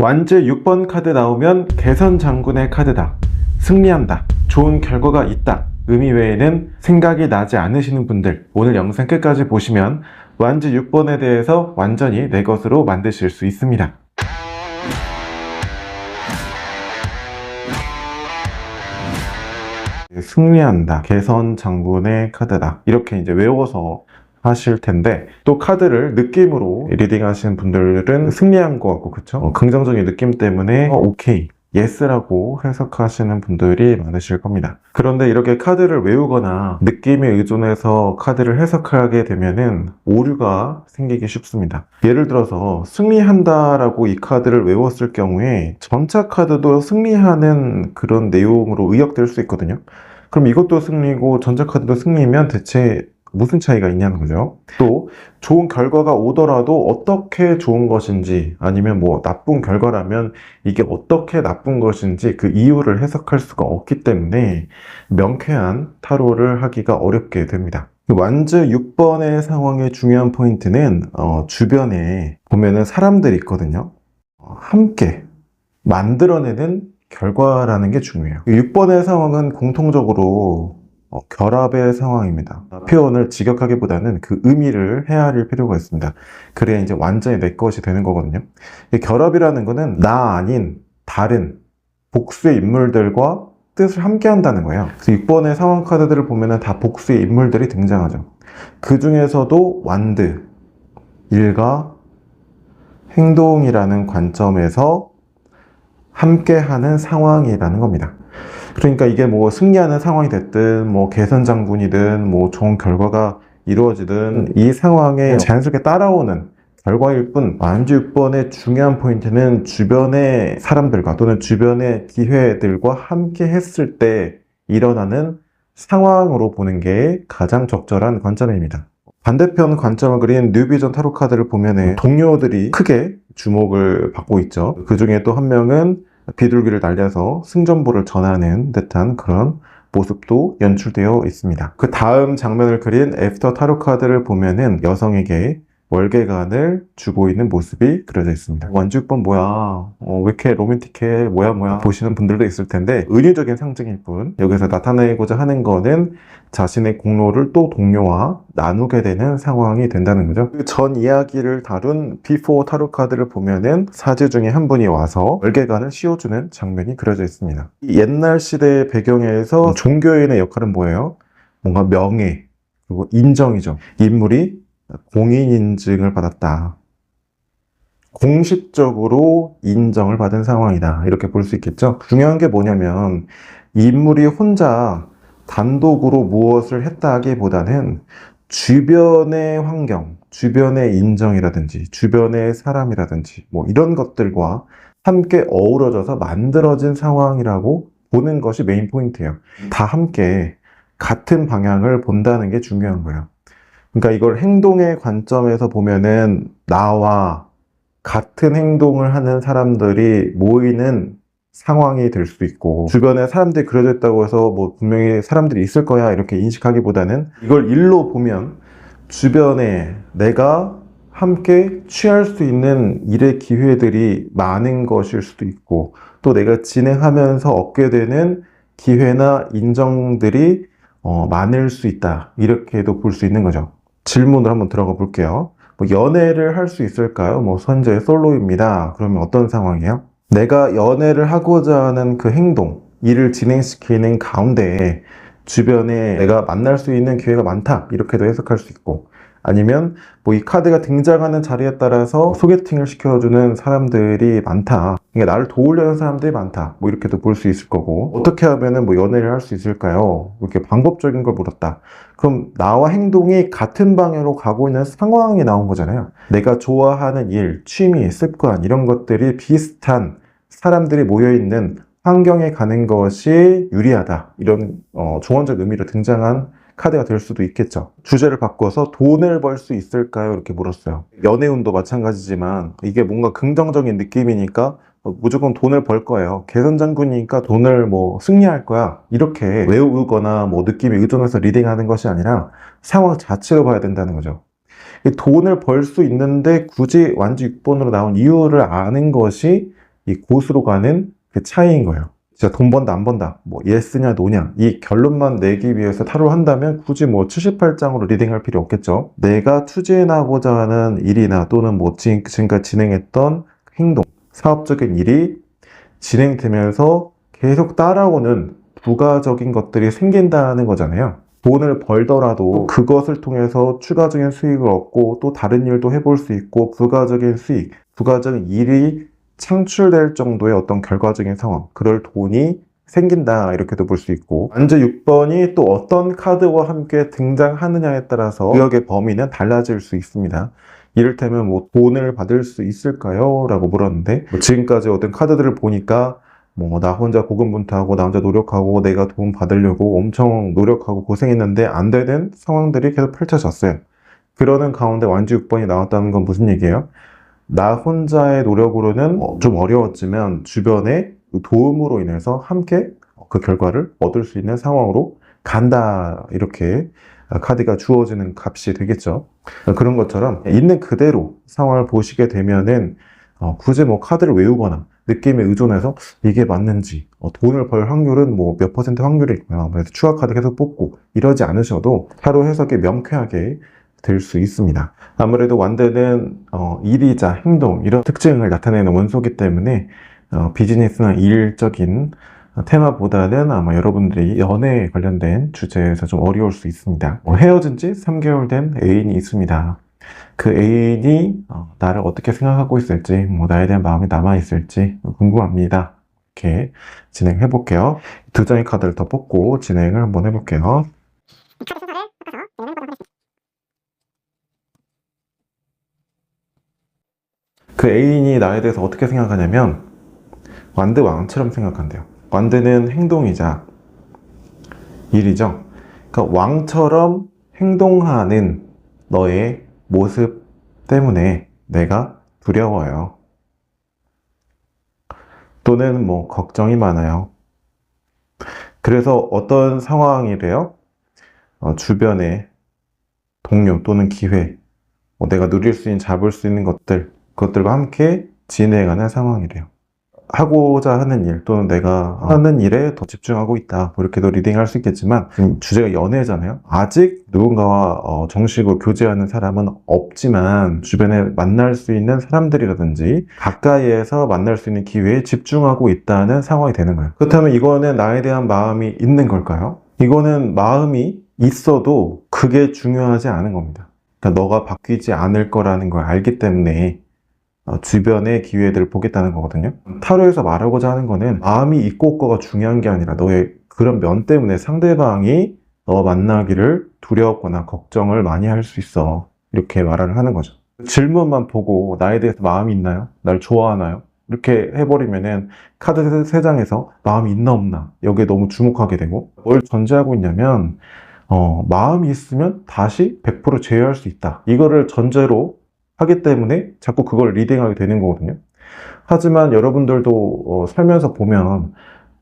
완즈 6번 카드 나오면 개선 장군의 카드다. 승리한다. 좋은 결과가 있다. 의미 외에는 생각이 나지 않으시는 분들, 오늘 영상 끝까지 보시면 완즈 6번에 대해서 완전히 내 것으로 만드실 수 있습니다. 승리한다. 개선 장군의 카드다. 이렇게 이제 외워서 하실 텐데, 또 카드를 느낌으로 리딩 하시는 분들은 승리한 것 같고, 그쵸? 긍정적인 느낌 때문에 오케이, 예스라고 해석하시는 분들이 많으실 겁니다. 그런데 이렇게 카드를 외우거나 느낌에 의존해서 카드를 해석하게 되면은 오류가 생기기 쉽습니다. 예를 들어서 승리한다라고 이 카드를 외웠을 경우에 전차 카드도 승리하는 그런 내용으로 의역될 수 있거든요. 그럼 이것도 승리고 전차 카드도 승리면 대체 무슨 차이가 있냐는 거죠. 또 좋은 결과가 오더라도 어떻게 좋은 것인지, 아니면 뭐 나쁜 결과라면 이게 어떻게 나쁜 것인지 그 이유를 해석할 수가 없기 때문에 명쾌한 타로를 하기가 어렵게 됩니다. 완즈 6번의 상황의 중요한 포인트는 주변에 보면은 사람들이 있거든요. 함께 만들어내는 결과라는 게 중요해요. 6번의 상황은 공통적으로 결합의 상황입니다. 표현을 직역하기보다는 그 의미를 헤아릴 필요가 있습니다. 그래야 이제 완전히 내 것이 되는 거거든요. 이 결합이라는 거는 나 아닌 다른 복수의 인물들과 뜻을 함께 한다는 거예요. 그래서 6번의 상황 카드들을 보면 다 복수의 인물들이 등장하죠. 그 중에서도 완드, 일과 행동이라는 관점에서 함께하는 상황이라는 겁니다. 그러니까 이게 뭐 승리하는 상황이 됐든 뭐 개선 장군이든 뭐 좋은 결과가 이루어지든 이 상황에 자연스럽게 따라오는 결과일 뿐, 완즈 6번의 중요한 포인트는 주변의 사람들과 또는 주변의 기회들과 함께 했을 때 일어나는 상황으로 보는 게 가장 적절한 관점입니다. 반대편 관점을 그린 뉴비전 타로 카드를 보면은 동료들이 크게 주목을 받고 있죠. 그 중에 또 한 명은 비둘기를 날려서 승전보를 전하는 듯한 그런 모습도 연출되어 있습니다. 그 다음 장면을 그린 애프터 타로 카드를 보면은 여성에게 월계관을 주고 있는 모습이 그려져 있습니다. 완즈 6번 뭐야? 왜 이렇게 로맨틱해? 뭐야? 보시는 분들도 있을 텐데 은유적인 상징일 뿐, 여기서 나타내고자 하는 거는 자신의 공로를 또 동료와 나누게 되는 상황이 된다는 거죠. 그 전 이야기를 다룬 비포 타로 카드를 보면은 사제 중에 한 분이 와서 월계관을 씌워주는 장면이 그려져 있습니다. 이 옛날 시대의 배경에서 종교인의 역할은 뭐예요? 뭔가 명예, 그리고 인정이죠. 인물이 공인인증을 받았다. 공식적으로 인정을 받은 상황이다. 이렇게 볼 수 있겠죠. 중요한 게 뭐냐면 인물이 혼자 단독으로 무엇을 했다 하기보다는 주변의 환경, 주변의 인정이라든지 주변의 사람이라든지 뭐 이런 것들과 함께 어우러져서 만들어진 상황이라고 보는 것이 메인 포인트예요. 다 함께 같은 방향을 본다는 게 중요한 거예요. 그러니까 이걸 행동의 관점에서 보면은 나와 같은 행동을 하는 사람들이 모이는 상황이 될 수 있고, 주변에 사람들이 그려져 있다고 해서 뭐 분명히 사람들이 있을 거야 이렇게 인식하기보다는 이걸 일로 보면 주변에 내가 함께 취할 수 있는 일의 기회들이 많은 것일 수도 있고, 또 내가 진행하면서 얻게 되는 기회나 인정들이 많을 수 있다, 이렇게도 볼 수 있는 거죠. 질문을 한번 들어가 볼게요. 뭐 연애를 할 수 있을까요? 뭐 현재 솔로입니다. 그러면 어떤 상황이에요? 내가 연애를 하고자 하는 그 행동, 일을 진행시키는 가운데 주변에 내가 만날 수 있는 기회가 많다, 이렇게도 해석할 수 있고, 아니면 뭐 이 카드가 등장하는 자리에 따라서 소개팅을 시켜주는 사람들이 많다, 그러니까 나를 도우려는 사람들이 많다, 뭐 이렇게도 볼 수 있을 거고, 어떻게 하면은 뭐 연애를 할 수 있을까요? 이렇게 방법적인 걸 물었다. 그럼 나와 행동이 같은 방향으로 가고 있는 상황이 나온 거잖아요. 내가 좋아하는 일, 취미, 습관 이런 것들이 비슷한 사람들이 모여있는 환경에 가는 것이 유리하다, 이런 조언적 의미로 등장한 카드가 될 수도 있겠죠. 주제를 바꿔서 돈을 벌 수 있을까요? 이렇게 물었어요. 연애운도 마찬가지지만 이게 뭔가 긍정적인 느낌이니까 무조건 돈을 벌 거예요. 개선장군이니까 돈을 뭐 승리할 거야, 이렇게 외우거나 뭐 느낌에 의존해서 리딩하는 것이 아니라 상황 자체로 봐야 된다는 거죠. 돈을 벌 수 있는데 굳이 완즈 6번으로 나온 이유를 아는 것이 이 곳으로 가는 그 차이인 거예요. 진짜 돈 번다 안 번다, 뭐 예스냐 노냐, 이 결론만 내기 위해서 타로를 한다면 굳이 뭐 78장으로 리딩할 필요 없겠죠. 내가 추진하고자 하는 일이나 또는 뭐 지금까지 진행했던 행동, 사업적인 일이 진행되면서 계속 따라오는 부가적인 것들이 생긴다는 거잖아요. 돈을 벌더라도 그것을 통해서 추가적인 수익을 얻고 또 다른 일도 해볼 수 있고 부가적인 수익, 부가적인 일이 창출될 정도의 어떤 결과적인 상황, 그럴 돈이 생긴다, 이렇게도 볼 수 있고, 완전 6번이 또 어떤 카드와 함께 등장하느냐에 따라서 구역의 범위는 달라질 수 있습니다. 이를테면 뭐 돈을 받을 수 있을까요? 라고 물었는데, 뭐 지금까지 어떤 카드들을 보니까 뭐 나 혼자 고군분투하고 나 혼자 노력하고 내가 돈 받으려고 엄청 노력하고 고생했는데 안 되는 상황들이 계속 펼쳐졌어요. 그러는 가운데 완주 6번이 나왔다는 건 무슨 얘기예요? 나 혼자의 노력으로는 좀 어려웠지만 주변의 도움으로 인해서 함께 그 결과를 얻을 수 있는 상황으로 간다, 이렇게 카드가 주어지는 값이 되겠죠. 그런 것처럼 있는 그대로 상황을 보시게 되면은 굳이 뭐 카드를 외우거나 느낌에 의존해서 이게 맞는지, 돈을 벌 확률은 뭐 몇 퍼센트 확률이 있고요, 그래서 추가 카드 계속 뽑고 이러지 않으셔도 타로 해석이 명쾌하게 될 수 있습니다. 아무래도 완드는 일이자 행동, 이런 특징을 나타내는 원소이기 때문에 비즈니스나 일적인 테마보다는 아마 여러분들이 연애에 관련된 주제에서 좀 어려울 수 있습니다. 헤어진 지 3개월 된 애인이 있습니다. 그 애인이 나를 어떻게 생각하고 있을지, 뭐 나에 대한 마음이 남아있을지 궁금합니다. 이렇게 진행해 볼게요. 2장의 카드를 더 뽑고 진행을 한번 해볼게요. 그 애인이 나에 대해서 어떻게 생각하냐면 완드 왕처럼 생각한대요. 완드는 행동이자 일이죠. 그러니까 왕처럼 행동하는 너의 모습 때문에 내가 두려워요. 또는 뭐 걱정이 많아요. 그래서 어떤 상황이래요? 주변의 동료 또는 기회, 내가 누릴 수 있는, 잡을 수 있는 것들, 그것들과 함께 진행하는 상황이래요. 하고자 하는 일 또는 내가 하는 일에 더 집중하고 있다, 뭐 이렇게도 리딩할 수 있겠지만 주제가 연애잖아요. 아직 누군가와 정식으로 교제하는 사람은 없지만 주변에 만날 수 있는 사람들이라든지 가까이에서 만날 수 있는 기회에 집중하고 있다는 상황이 되는 거예요. 그렇다면 이거는 나에 대한 마음이 있는 걸까요? 이거는 마음이 있어도 그게 중요하지 않은 겁니다. 그러니까 너가 바뀌지 않을 거라는 걸 알기 때문에 주변의 기회들을 보겠다는 거거든요. 타로에서 말하고자 하는 거는 마음이 있고 없고가 중요한 게 아니라 너의 그런 면 때문에 상대방이 너 만나기를 두려웠거나 걱정을 많이 할 수 있어, 이렇게 말을 하는 거죠. 질문만 보고 나에 대해서 마음이 있나요? 날 좋아하나요? 이렇게 해버리면은 카드 3장에서 마음이 있나 없나 여기에 너무 주목하게 되고, 뭘 전제하고 있냐면 마음이 있으면 다시 100% 제외할 수 있다, 이거를 전제로 하기 때문에 자꾸 그걸 리딩하게 되는 거거든요. 하지만 여러분들도 살면서 보면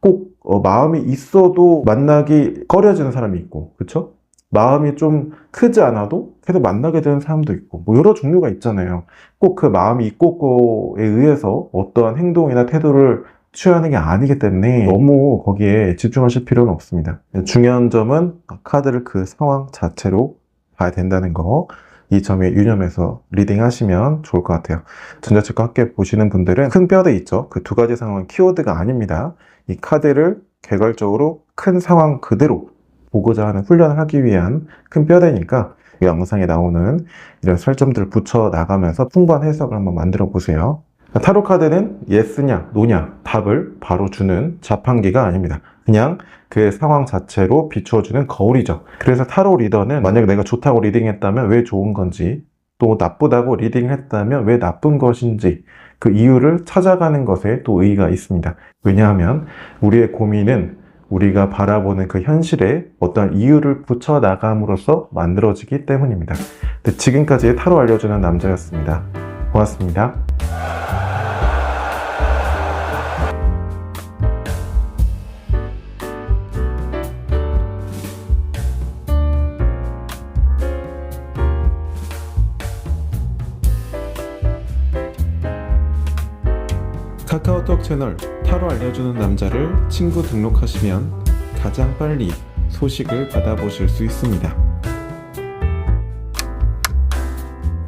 꼭 마음이 있어도 만나기 꺼려지는 사람이 있고, 그쵸? 마음이 좀 크지 않아도 계속 만나게 되는 사람도 있고, 뭐 여러 종류가 있잖아요. 꼭 그 마음이 있고 없고에 의해서 어떠한 행동이나 태도를 취하는 게 아니기 때문에 너무 거기에 집중하실 필요는 없습니다. 중요한 점은 카드를 그 상황 자체로 봐야 된다는 거, 이 점에 유념해서 리딩 하시면 좋을 것 같아요. 전자책과 함께 보시는 분들은 큰 뼈대 있죠? 그 2가지 상황은 키워드가 아닙니다. 이 카드를 개괄적으로 큰 상황 그대로 보고자 하는 훈련을 하기 위한 큰 뼈대니까 이 영상에 나오는 이런 설점들을 붙여 나가면서 풍부한 해석을 한번 만들어 보세요. 타로 카드는 예스냐 노냐 답을 바로 주는 자판기가 아닙니다. 그냥 그 상황 자체로 비추어주는 거울이죠. 그래서 타로 리더는 만약에 내가 좋다고 리딩했다면 왜 좋은 건지, 또 나쁘다고 리딩했다면 왜 나쁜 것인지, 그 이유를 찾아가는 것에 또 의의가 있습니다. 왜냐하면 우리의 고민은 우리가 바라보는 그 현실에 어떤 이유를 붙여 나감으로써 만들어지기 때문입니다. 지금까지 타로 알려주는 남자였습니다. 고맙습니다. 카카오톡 채널 타로 알려주는 남자를 친구 등록하시면 가장 빨리 소식을 받아보실 수 있습니다.